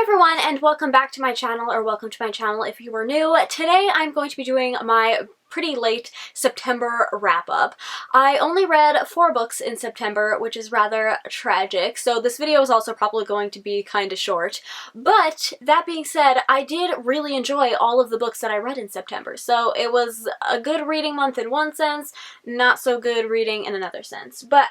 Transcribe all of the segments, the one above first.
Hi everyone, and welcome back to my channel, or welcome to my channel if you are new. Today I'm going to be doing my pretty late September wrap-up. I only read 4 books in September, which is rather tragic, so this video is also probably going to be kind of short. But that being said, I did really enjoy all of the books that I read in September, so it was a good reading month in one sense, not so good reading in another sense. But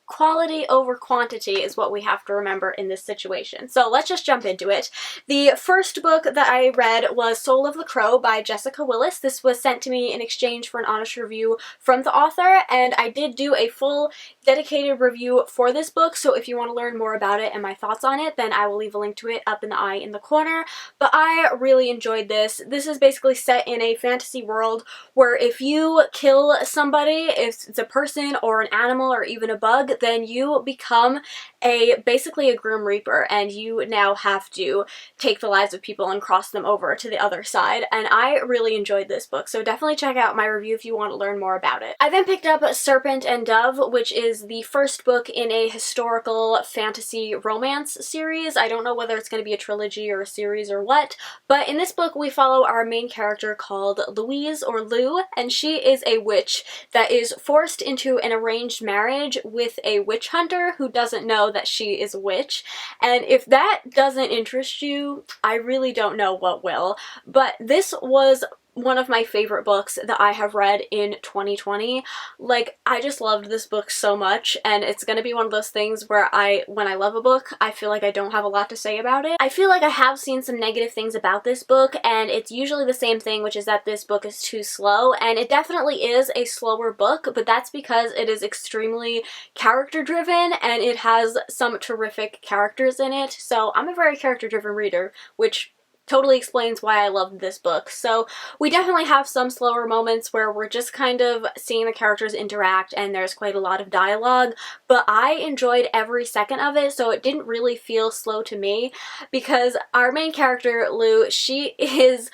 quality over quantity is what we have to remember in this situation. So let's just jump into it. The first book that I read was Soul of the Crow by Jessica Willis. This was sent to me in exchange for an honest review from the author, and I did do a full dedicated review for this book, so if you want to learn more about it and my thoughts on it, then I will leave a link to it up in the eye in the corner. But I really enjoyed this. This is basically set in a fantasy world where if you kill somebody, if it's a person or an animal or even a bug, then you become basically a Grim Reaper, and you now have to take the lives of people and cross them over to the other side. And I really enjoyed this book, so definitely check out my review if you want to learn more about it. I then picked up Serpent and Dove, which is the first book in a historical fantasy romance series. I don't know whether it's going to be a trilogy or a series or what, but in this book we follow our main character called Louise, or Lou, and she is a witch that is forced into an arranged marriage with a witch hunter who doesn't know that she is a witch. And if that doesn't interest you, I really don't know what will. But this was one of my favorite books that I have read in 2020. Like, I just loved this book so much, and it's gonna be one of those things where when I love a book, I feel like I don't have a lot to say about it. I feel like I have seen some negative things about this book, and it's usually the same thing, which is that this book is too slow, and it definitely is a slower book, but that's because it is extremely character-driven, and it has some terrific characters in it. So I'm a very character-driven reader, which totally explains why I loved this book. So we definitely have some slower moments where we're just kind of seeing the characters interact and there's quite a lot of dialogue, but I enjoyed every second of it, so it didn't really feel slow to me, because our main character, Lou, she is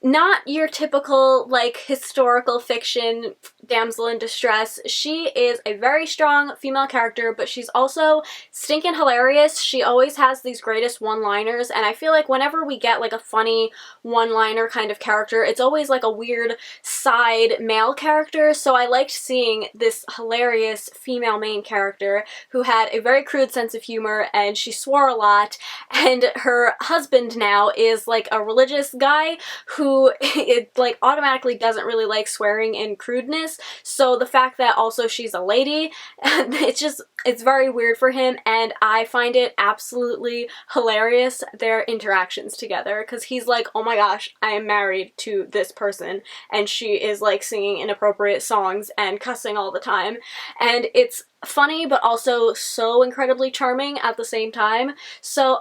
not your typical, like, historical fiction damsel in distress. She is a very strong female character, but she's also stinking hilarious. She always has these greatest one-liners, and I feel like whenever we get, like, a funny one-liner kind of character, it's always, like, a weird side male character, so I liked seeing this hilarious female main character who had a very crude sense of humor, and she swore a lot, and her husband now is, like, a religious guy who it like automatically doesn't really like swearing and crudeness, so the fact that also she's a lady, it's very weird for him, and I find it absolutely hilarious, their interactions together, because he's like, oh my gosh, I am married to this person, and she is like singing inappropriate songs and cussing all the time, and it's funny but also so incredibly charming at the same time. So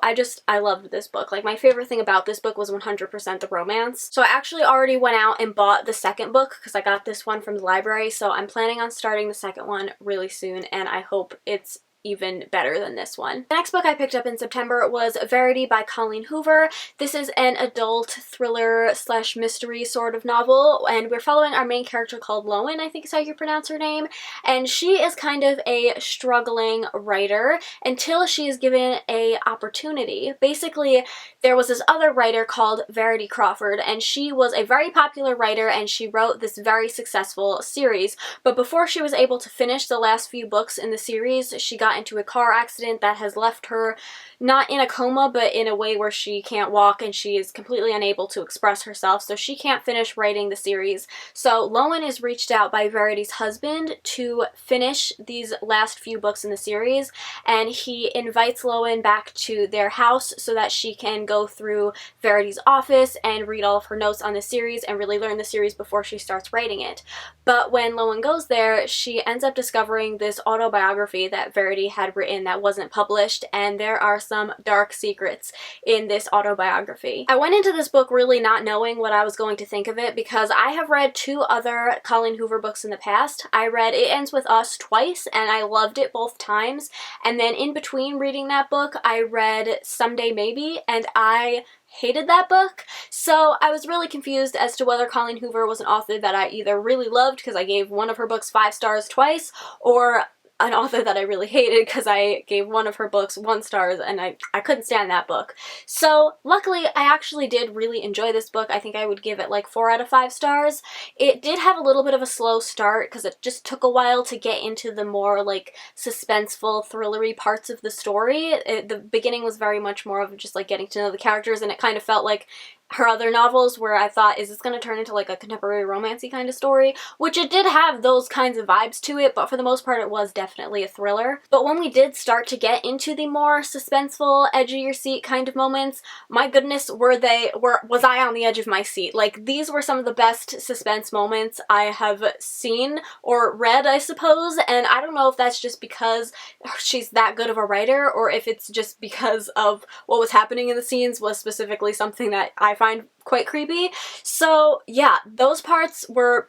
I loved this book. Like, my favorite thing about this book was 100% the romance. So I actually already went out and bought the second book because I got this one from the library, so I'm planning on starting the second one really soon, and I hope it's even better than this one. The next book I picked up in September was Verity by Colleen Hoover. This is an adult thriller slash mystery sort of novel, and we're following our main character called Lowen, I think is how you pronounce her name, and she is kind of a struggling writer until she is given a opportunity. Basically, there was this other writer called Verity Crawford, and she was a very popular writer, and she wrote this very successful series, but before she was able to finish the last few books in the series, she got into a car accident that has left her not in a coma, but in a way where she can't walk and she is completely unable to express herself, so she can't finish writing the series. So Lowen is reached out by Verity's husband to finish these last few books in the series, and he invites Lowen back to their house so that she can go through Verity's office and read all of her notes on the series and really learn the series before she starts writing it. But when Lowen goes there, she ends up discovering this autobiography that Verity had written that wasn't published, and there are some dark secrets in this autobiography. I went into this book really not knowing what I was going to think of it, because I have read 2 other Colleen Hoover books in the past. I read It Ends With Us twice, and I loved it both times, and then in between reading that book, I read Someday Maybe, and I hated that book. So I was really confused as to whether Colleen Hoover was an author that I either really loved because I gave one of her books 5 stars twice, or an author that I really hated because I gave one of her books 1 star and I couldn't stand that book. So luckily I actually did really enjoy this book. I think I would give it like 4 out of 5 stars. It did have a little bit of a slow start because it just took a while to get into the more like suspenseful, thrillery parts of the story. The beginning was very much more of just like getting to know the characters, and it kind of felt like her other novels where I thought, is this going to turn into like a contemporary romancy kind of story? Which it did have those kinds of vibes to it, but for the most part it was definitely a thriller. But when we did start to get into the more suspenseful, edge of your seat kind of moments, my goodness, was I on the edge of my seat. Like, these were some of the best suspense moments I have seen or read, I suppose, and I don't know if that's just because she's that good of a writer or if it's just because of what was happening in the scenes was specifically something that I find quite creepy. So yeah, those parts were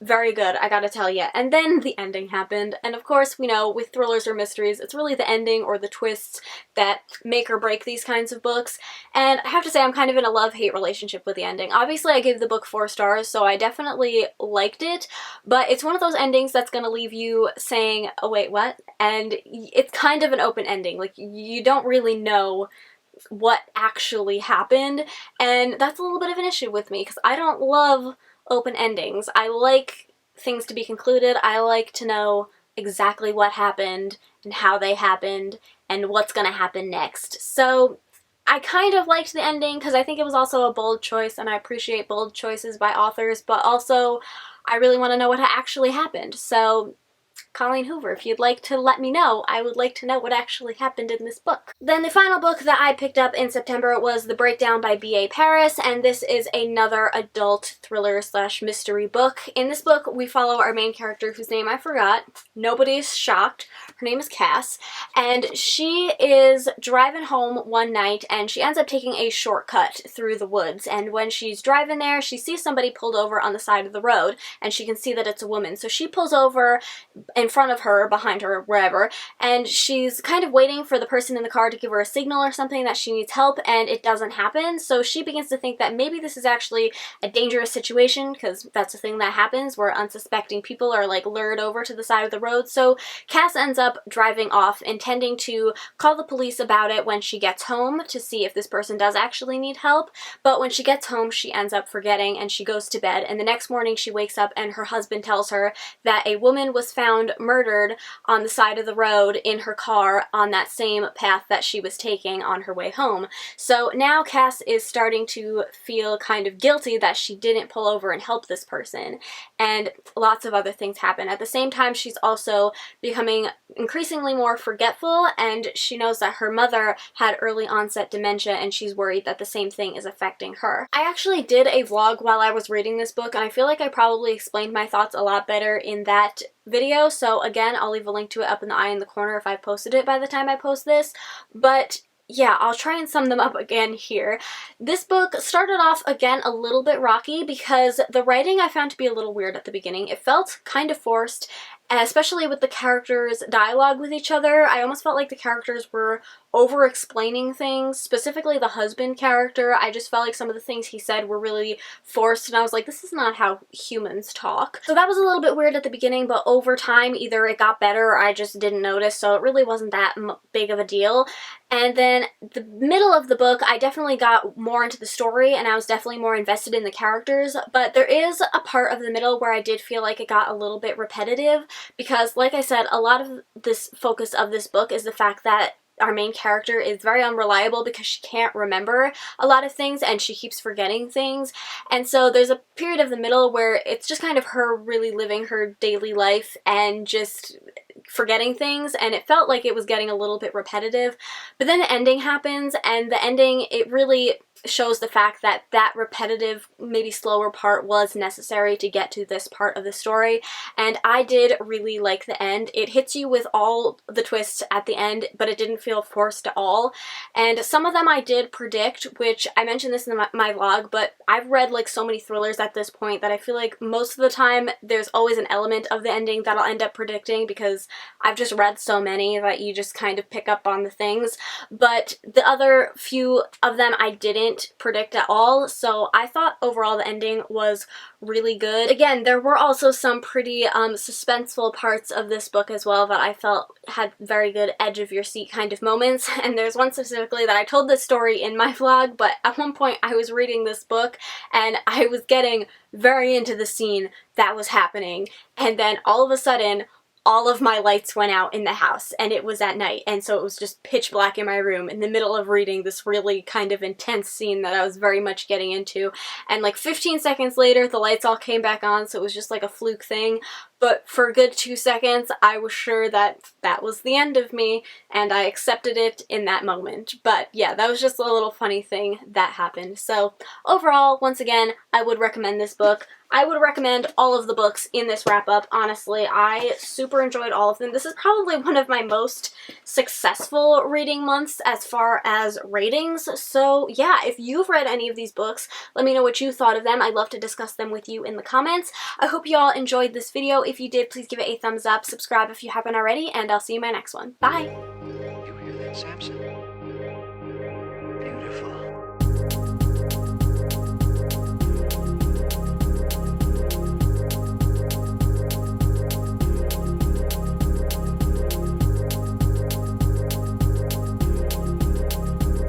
very good, I gotta tell you. And then the ending happened, and of course, we know with thrillers or mysteries, it's really the ending or the twists that make or break these kinds of books. And I have to say, I'm kind of in a love-hate relationship with the ending. Obviously, I gave the book 4 stars, so I definitely liked it, but it's one of those endings that's gonna leave you saying, oh wait, what? And it's kind of an open ending. Like, you don't really know what actually happened, and that's a little bit of an issue with me because I don't love open endings. I like things to be concluded. I like to know exactly what happened and how they happened and what's gonna happen next. So I kind of liked the ending because I think it was also a bold choice, and I appreciate bold choices by authors, but also I really want to know what actually happened. So Colleen Hoover, if you'd like to let me know, I would like to know what actually happened in this book. Then the final book that I picked up in September was The Breakdown by B.A. Paris, and this is another adult thriller slash mystery book. In this book, we follow our main character, whose name I forgot. Nobody's shocked. Her name is Cass, and she is driving home one night, and she ends up taking a shortcut through the woods, and when she's driving there, she sees somebody pulled over on the side of the road, and she can see that it's a woman. So she pulls over in front of her, behind her, wherever, and she's kind of waiting for the person in the car to give her a signal or something that she needs help, and it doesn't happen. So she begins to think that maybe this is actually a dangerous situation, because that's a thing that happens where unsuspecting people are like lured over to the side of the road. So Cass ends up driving off, intending to call the police about it when she gets home to see if this person does actually need help. But when she gets home, she ends up forgetting, and she goes to bed, and the next morning she wakes up and her husband tells her that a woman was found murdered on the side of the road in her car on that same path that she was taking on her way home. So now Cass is starting to feel kind of guilty that she didn't pull over and help this person, and lots of other things happen. At the same time, she's also becoming increasingly more forgetful, and she knows that her mother had early onset dementia, and she's worried that the same thing is affecting her. I actually did a vlog while I was reading this book, and I feel like I probably explained my thoughts a lot better in that video, so again, I'll leave a link to it up in the eye in the corner if I've posted it by the time I post this. But yeah, I'll try and sum them up again here. This book started off, again, a little bit rocky because the writing I found to be a little weird at the beginning. It felt kind of forced, especially with the characters' dialogue with each other. I almost felt like the characters were over-explaining things, specifically the husband character. I just felt like some of the things he said were really forced, and I was like, this is not how humans talk. So that was a little bit weird at the beginning, but over time, either it got better or I just didn't notice, so it really wasn't that big of a deal. And then the middle of the book, I definitely got more into the story, and I was definitely more invested in the characters, but there is a part of the middle where I did feel like it got a little bit repetitive, because like I said, a lot of this focus of this book is the fact that our main character is very unreliable because she can't remember a lot of things and she keeps forgetting things. And so there's a period of the middle where it's just kind of her really living her daily life and just forgetting things, and it felt like it was getting a little bit repetitive. But then the ending happens, and the ending, it really shows the fact that that repetitive, maybe slower part was necessary to get to this part of the story, and I did really like the end. It hits you with all the twists at the end, but it didn't feel forced at all, and some of them I did predict, which I mentioned this in my vlog, but I've read like so many thrillers at this point that I feel like most of the time there's always an element of the ending that I'll end up predicting because I've just read so many that you just kind of pick up on the things. But the other few of them I didn't, didn't predict at all, so I thought overall the ending was really good. Again, there were also some pretty suspenseful parts of this book as well that I felt had very good edge of your seat kind of moments, and there's one specifically that I told this story in my vlog, but at one point I was reading this book and I was getting very into the scene that was happening, and then all of a sudden all of my lights went out in the house, and it was at night, and so it was just pitch black in my room in the middle of reading this really kind of intense scene that I was very much getting into, and like 15 seconds later the lights all came back on, so it was just like a fluke thing. But for a good 2 seconds, I was sure that that was the end of me, and I accepted it in that moment. But yeah, that was just a little funny thing that happened. So overall, once again, I would recommend this book. I would recommend all of the books in this wrap-up, honestly. I super enjoyed all of them. This is probably one of my most successful reading months as far as ratings. So yeah, if you've read any of these books, let me know what you thought of them. I'd love to discuss them with you in the comments. I hope you all enjoyed this video. If you did, please give it a thumbs up, subscribe if you haven't already, and I'll see you in my next one. Bye! You hear that, Samson?